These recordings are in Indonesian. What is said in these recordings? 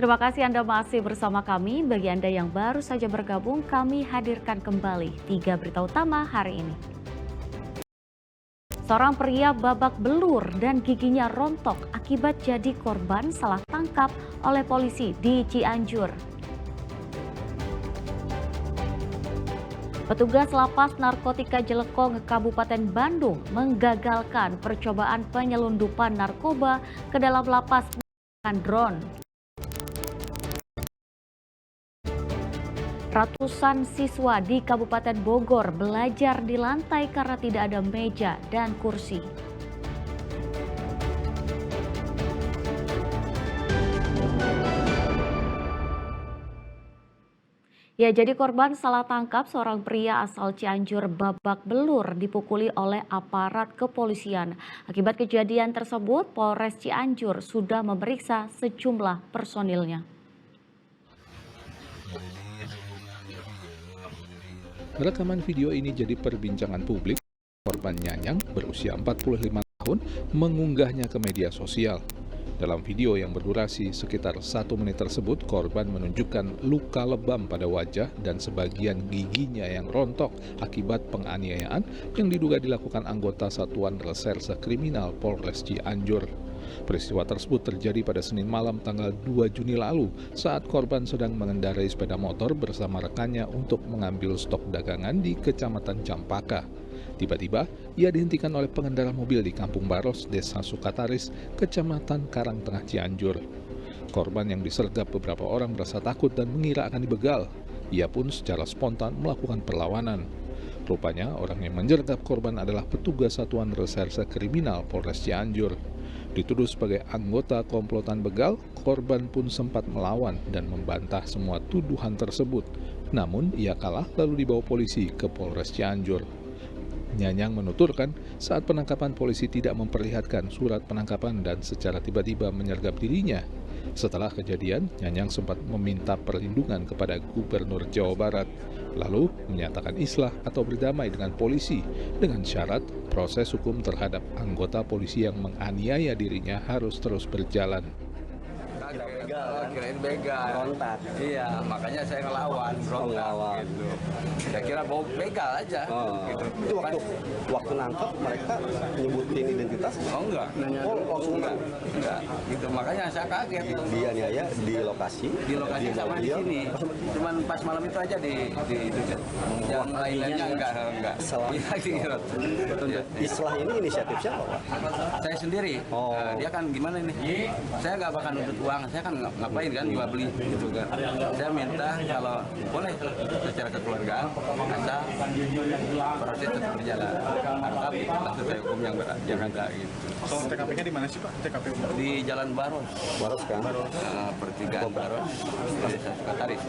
Terima kasih Anda masih bersama kami. Bagi Anda yang baru saja bergabung, kami hadirkan kembali 3 berita utama hari ini. Seorang pria babak belur dan giginya rontok akibat jadi korban salah tangkap oleh polisi di Cianjur. Petugas lapas narkotika Jelekong Kabupaten Bandung menggagalkan percobaan penyelundupan narkoba ke dalam lapas menggunakan drone. Ratusan siswa di Kabupaten Bogor belajar di lantai karena tidak ada meja dan kursi. Ya, jadi korban salah tangkap seorang pria asal Cianjur babak belur dipukuli oleh aparat kepolisian. Akibat kejadian tersebut, Polres Cianjur sudah memeriksa sejumlah personilnya. Rekaman video ini jadi perbincangan publik. Korban Nyanyang berusia 45 tahun mengunggahnya ke media sosial. Dalam video yang berdurasi sekitar 1 menit tersebut, korban menunjukkan luka lebam pada wajah dan sebagian giginya yang rontok akibat penganiayaan yang diduga dilakukan anggota Satuan Reserse Kriminal Polres Cianjur. Peristiwa tersebut terjadi pada Senin malam tanggal 2 Juni lalu saat korban sedang mengendarai sepeda motor bersama rekannya untuk mengambil stok dagangan di Kecamatan Campaka. Tiba-tiba, ia dihentikan oleh pengendara mobil di Kampung Baros, Desa Sukataris, Kecamatan Karangtengah Cianjur. Korban yang disergap beberapa orang merasa takut dan mengira akan dibegal. Ia pun secara spontan melakukan perlawanan. Rupanya, orang yang menjergap korban adalah petugas Satuan Reserse Kriminal Polres Cianjur. Dituduh sebagai anggota komplotan begal, korban pun sempat melawan dan membantah semua tuduhan tersebut. Namun, ia kalah lalu dibawa polisi ke Polres Cianjur. Nyanyang menuturkan saat penangkapan polisi tidak memperlihatkan surat penangkapan dan secara tiba-tiba menyergap dirinya. Setelah kejadian, Nyanyang sempat meminta perlindungan kepada Gubernur Jawa Barat, lalu menyatakan islah atau berdamai dengan polisi dengan syarat proses hukum terhadap anggota polisi yang menganiaya dirinya harus terus berjalan. Kirain begal. Berontak. Iya, makanya saya ngelawan, berontak gitu. Saya kira mau begal aja. Gitu. Itu waktu nangkep mereka nyebutin identitas? Oh enggak. Langsung enggak. Enggak. Gitu, makanya saya kaget. Dia niaya di lokasi. Di lokasi sama di sini. Cuman pas malam itu aja di itu. Yang lainnya enggak. Iya gitu. Islah ini inisiatif siapa, Pak? Saya sendiri. Oh. Dia kan gimana ini? Saya nggak bakal nuntut uang. Saya kan ngapain kan jual beli gitu kan. Saya minta kalau boleh secara kekeluargaan asal proses tetap berjalan. Tapi atas sesuai hukum yang ada gitu. Soal TKP-nya di mana sih Pak? TKP Di Jalan Baros. Baros kan? Pertigaan Baros. Desa Sukataris.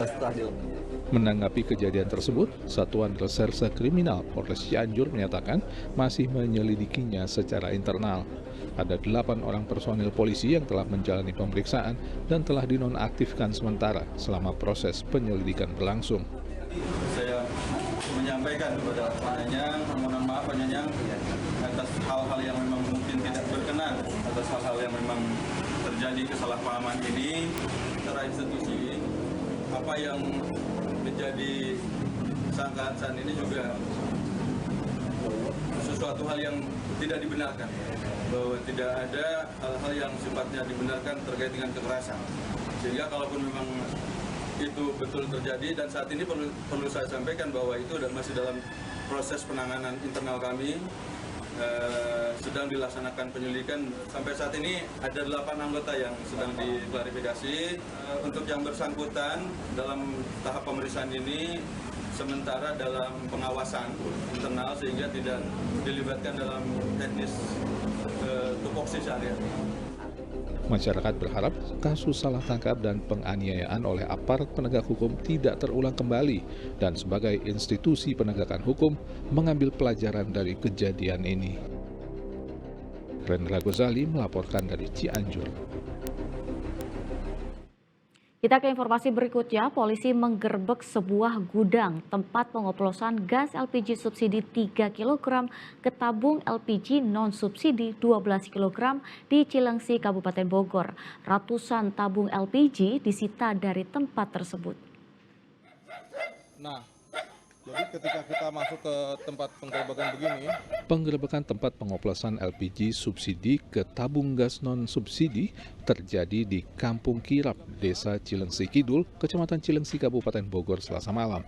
Menanggapi kejadian tersebut, Satuan Reserse Kriminal Polres Cianjur menyatakan masih menyelidikinya secara internal. Ada 8 orang personil polisi yang telah menjalani pemeriksaan dan telah dinonaktifkan sementara selama proses penyelidikan berlangsung. Saya menyampaikan kepada Pak Nyanyang, mohon maaf Pak Nyanyang atas hal-hal yang memang mungkin tidak berkenan, atas hal-hal yang memang terjadi kesalahpahaman ini antara institusi. Apa yang menjadi sangkaan saat ini juga sesuatu hal yang tidak dibenarkan, bahwa tidak ada hal-hal yang sifatnya dibenarkan terkait dengan kekerasan. Sehingga kalaupun memang itu betul terjadi, dan saat ini perlu saya sampaikan bahwa itu masih dalam proses penanganan internal kami, sedang dilaksanakan penyelidikan. Sampai saat ini ada 8 anggota yang sedang diklarifikasi. Untuk yang bersangkutan dalam tahap pemeriksaan ini sementara dalam pengawasan internal sehingga tidak dilibatkan dalam teknis tupoksi sehari-hari. Masyarakat berharap kasus salah tangkap dan penganiayaan oleh aparat penegak hukum tidak terulang kembali dan sebagai institusi penegakan hukum mengambil pelajaran dari kejadian ini. Rendra Gozali melaporkan dari Cianjur. Kita ke informasi berikutnya, polisi menggerebek sebuah gudang tempat pengoplosan gas LPG subsidi 3 kg ke tabung LPG non-subsidi 12 kg di Cilengsi, Kabupaten Bogor. Ratusan tabung LPG disita dari tempat tersebut. Nah, jadi ketika kita masuk ke tempat penggerebekan begini, Penggerebekan tempat pengoplosan LPG subsidi ke tabung gas non-subsidi terjadi di Kampung Kirap, Desa Cilengsi Kidul, Kecamatan Cilengsi, Kabupaten Bogor, Selasa malam.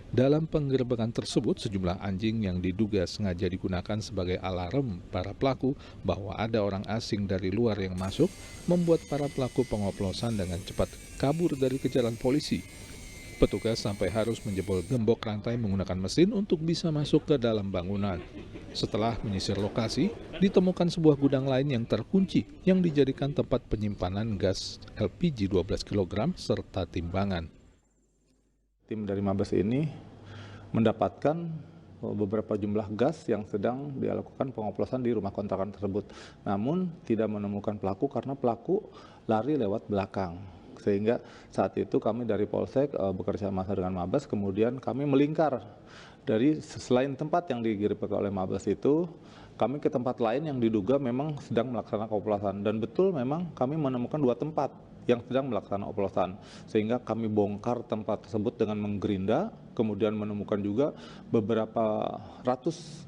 Dalam penggerebekan tersebut, sejumlah anjing yang diduga sengaja digunakan sebagai alarm para pelaku bahwa ada orang asing dari luar yang masuk, membuat para pelaku pengoplosan dengan cepat kabur dari kejaran polisi. Petugas sampai harus menjebol gembok rantai menggunakan mesin untuk bisa masuk ke dalam bangunan. Setelah menyisir lokasi, ditemukan sebuah gudang lain yang terkunci yang dijadikan tempat penyimpanan gas LPG 12 kg serta timbangan. tim dari Mabes ini mendapatkan beberapa jumlah gas yang sedang dilakukan pengoplosan di rumah kontrakan tersebut. Namun tidak menemukan pelaku karena pelaku lari lewat belakang. Sehingga saat itu kami dari Polsek bekerja sama dengan Mabes, kemudian kami melingkar dari selain tempat yang digerebek oleh Mabes itu, kami ke tempat lain yang diduga memang sedang melaksanakan oplosan. Dan betul memang kami menemukan 2 tempat yang sedang melaksanakan oplosan. Sehingga kami bongkar tempat tersebut dengan menggerinda, kemudian menemukan juga beberapa ratus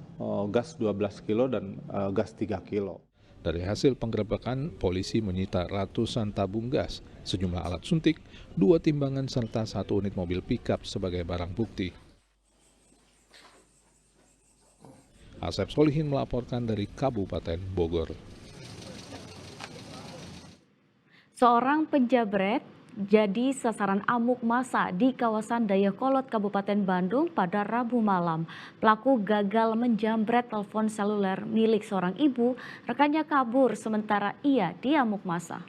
gas 12 kilo dan gas 3 kilo. Dari hasil penggerebekan, polisi menyita ratusan tabung gas, sejumlah alat suntik, 2 timbangan serta 1 unit mobil pickup sebagai barang bukti. Asep Solihin melaporkan dari Kabupaten Bogor. Seorang penjabret jadi sasaran amuk massa di kawasan Dayakolot, Kabupaten Bandung pada Rabu malam. Pelaku gagal menjambret telepon seluler milik seorang ibu, rekannya kabur sementara ia diamuk massa.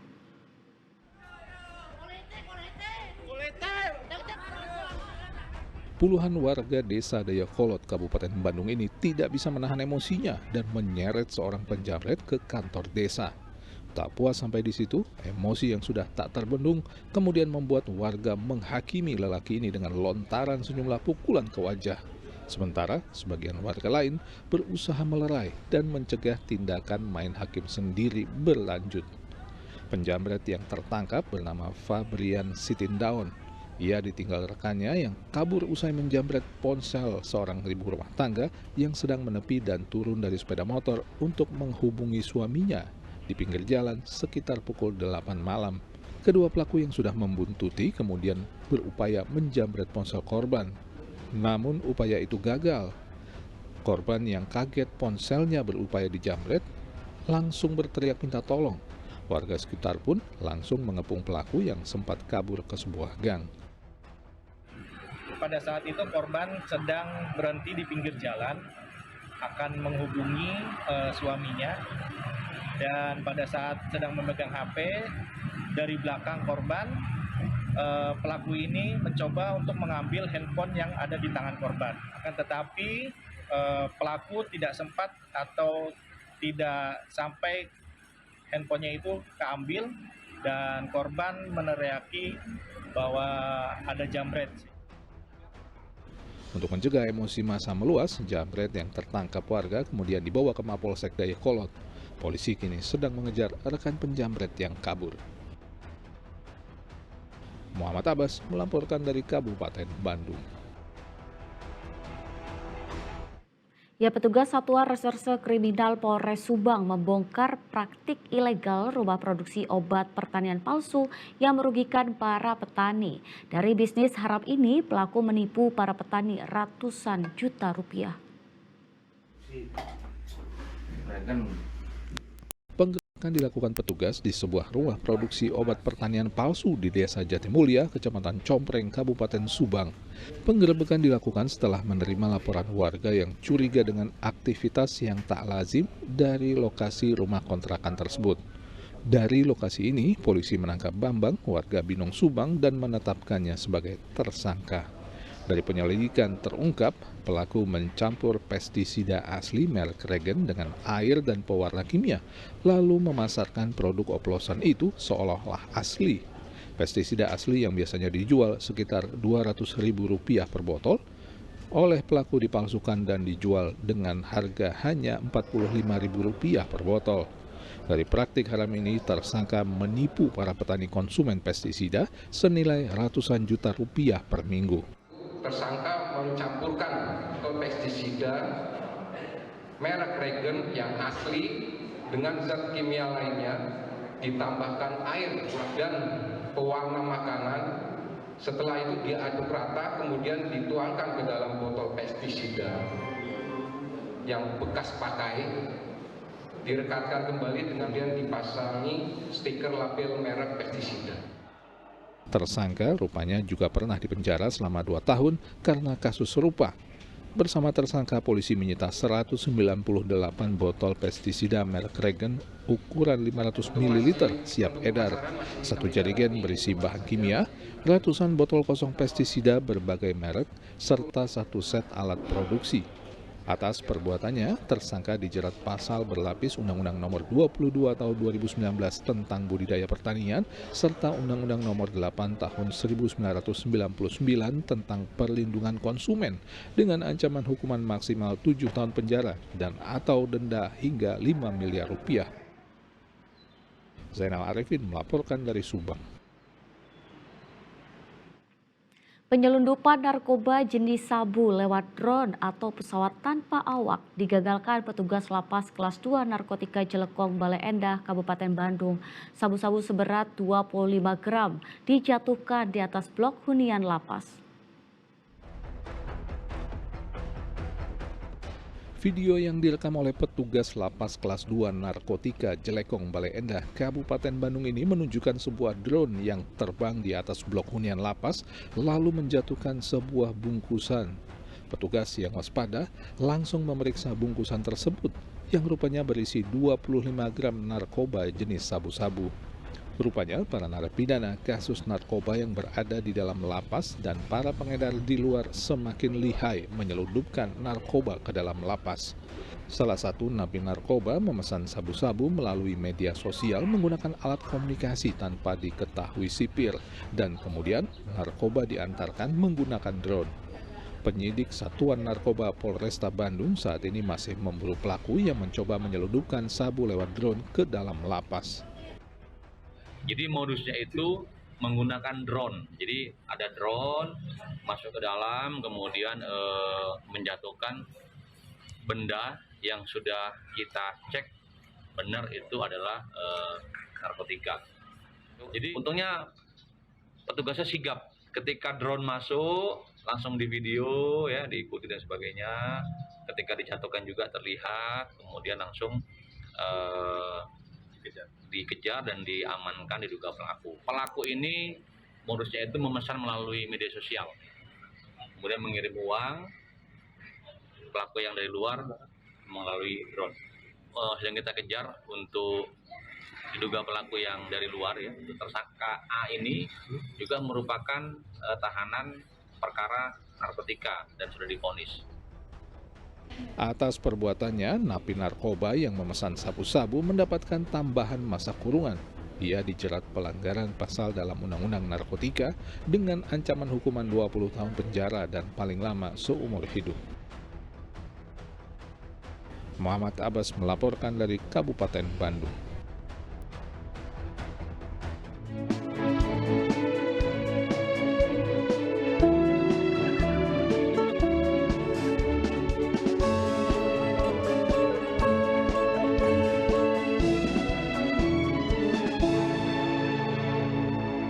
Puluhan warga desa Dayakolot, Kabupaten Bandung ini tidak bisa menahan emosinya dan menyeret seorang penjamret ke kantor desa. Tak puas sampai di situ, emosi yang sudah tak terbendung kemudian membuat warga menghakimi lelaki ini dengan lontaran sejumlah pukulan ke wajah. Sementara sebagian warga lain berusaha melerai dan mencegah tindakan main hakim sendiri berlanjut. Penjamret yang tertangkap bernama Fabrian Sitindaun. Ia ditinggal rekannya yang kabur usai menjamret ponsel seorang ibu rumah tangga yang sedang menepi dan turun dari sepeda motor untuk menghubungi suaminya di pinggir jalan sekitar pukul 8 malam. Kedua pelaku yang sudah membuntuti kemudian berupaya menjamret ponsel korban. Namun upaya itu gagal. Korban yang kaget ponselnya berupaya dijamret langsung berteriak minta tolong. Warga sekitar pun langsung mengepung pelaku yang sempat kabur ke sebuah gang. Pada saat itu korban sedang berhenti di pinggir jalan akan menghubungi suaminya. Dan pada saat sedang memegang HP, dari belakang korban, pelaku ini mencoba untuk mengambil handphone yang ada di tangan korban. Akan tetapi pelaku tidak sempat atau tidak sampai handphonenya itu keambil dan korban meneriaki bahwa ada jambret. Untuk mencegah emosi massa meluas, jambret yang tertangkap warga kemudian dibawa ke Mapolsek Dayakolot. Polisi kini sedang mengejar rekan penjamret yang kabur. Muhammad Abbas melaporkan dari Kabupaten Bandung. Ya, petugas Satuan Reserse Kriminal Polres Subang membongkar praktik ilegal rumah produksi obat pertanian palsu yang merugikan para petani. Dari bisnis haram ini, pelaku menipu para petani ratusan juta rupiah. Penggerebekan dilakukan petugas di sebuah rumah produksi obat pertanian palsu di Desa Jatimulya, Kecamatan Compreng, Kabupaten Subang. Penggerebekan dilakukan setelah menerima laporan warga yang curiga dengan aktivitas yang tak lazim dari lokasi rumah kontrakan tersebut. Dari lokasi ini, polisi menangkap Bambang, warga Binong Subang, dan menetapkannya sebagai tersangka. Dari penyelidikan terungkap, pelaku mencampur pestisida asli merek Regen dengan air dan pewarna kimia, lalu memasarkan produk oplosan itu seolah-olah asli. Pestisida asli yang biasanya dijual sekitar Rp200.000 per botol, oleh pelaku dipalsukan dan dijual dengan harga hanya Rp45.000 per botol. Dari praktik haram ini, tersangka menipu para petani konsumen pestisida senilai ratusan juta rupiah per minggu. Tersangka mencampurkan ke pestisida merek Regen yang asli dengan zat kimia lainnya, ditambahkan air dan pewarna makanan. Setelah itu diaduk rata, kemudian dituangkan ke dalam botol pestisida yang bekas pakai, direkatkan kembali dengan dipasangi stiker label merek pestisida. Tersangka rupanya juga pernah dipenjara selama 2 tahun karena kasus serupa. Bersama tersangka, polisi menyita 198 botol pestisida merek Regen ukuran 500 ml siap edar, 1 jerigen berisi bahan kimia, ratusan botol kosong pestisida berbagai merek, serta 1 set alat produksi. Atas perbuatannya, tersangka dijerat pasal berlapis Undang-Undang Nomor 22 Tahun 2019 tentang budidaya pertanian serta Undang-Undang Nomor 8 Tahun 1999 tentang perlindungan konsumen dengan ancaman hukuman maksimal 7 tahun penjara dan atau denda hingga 5 miliar rupiah. Zainal Arifin melaporkan dari Subang. Penyelundupan narkoba jenis sabu lewat drone atau pesawat tanpa awak digagalkan petugas lapas kelas 2 narkotika Jelekong, Bale Endah, Kabupaten Bandung. Sabu-sabu seberat 25 gram dijatuhkan di atas blok hunian lapas. Video yang direkam oleh petugas lapas kelas 2 narkotika Jelekong, Bale Endah, Kabupaten Bandung ini menunjukkan sebuah drone yang terbang di atas blok hunian lapas lalu menjatuhkan sebuah bungkusan. Petugas yang waspada langsung memeriksa bungkusan tersebut yang rupanya berisi 25 gram narkoba jenis sabu-sabu. Rupanya para narapidana kasus narkoba yang berada di dalam lapas dan para pengedar di luar semakin lihai menyelundupkan narkoba ke dalam lapas. Salah satu napi narkoba memesan sabu-sabu melalui media sosial menggunakan alat komunikasi tanpa diketahui sipir, dan kemudian narkoba diantarkan menggunakan drone. Penyidik Satuan Narkoba Polresta Bandung saat ini masih memburu pelaku yang mencoba menyelundupkan sabu lewat drone ke dalam lapas. Jadi modusnya itu menggunakan drone. Jadi ada drone masuk ke dalam, kemudian menjatuhkan benda yang sudah kita cek benar itu adalah narkotika. Jadi untungnya petugasnya sigap. Ketika drone masuk langsung di video ya, diikuti dan sebagainya. Ketika dijatuhkan juga terlihat, kemudian langsung dikejar dan diamankan diduga pelaku. Pelaku ini modusnya itu memesan melalui media sosial, kemudian mengirim uang. Pelaku yang dari luar melalui drone. Sedang kita kejar untuk diduga pelaku yang dari luar ya. Tersangka A ini juga merupakan tahanan perkara narkotika dan sudah divonis. Atas perbuatannya, napi narkoba yang memesan sabu-sabu mendapatkan tambahan masa kurungan. Ia dijerat pelanggaran pasal dalam Undang-Undang Narkotika dengan ancaman hukuman 20 tahun penjara dan paling lama seumur hidup. Muhammad Abbas melaporkan dari Kabupaten Bandung.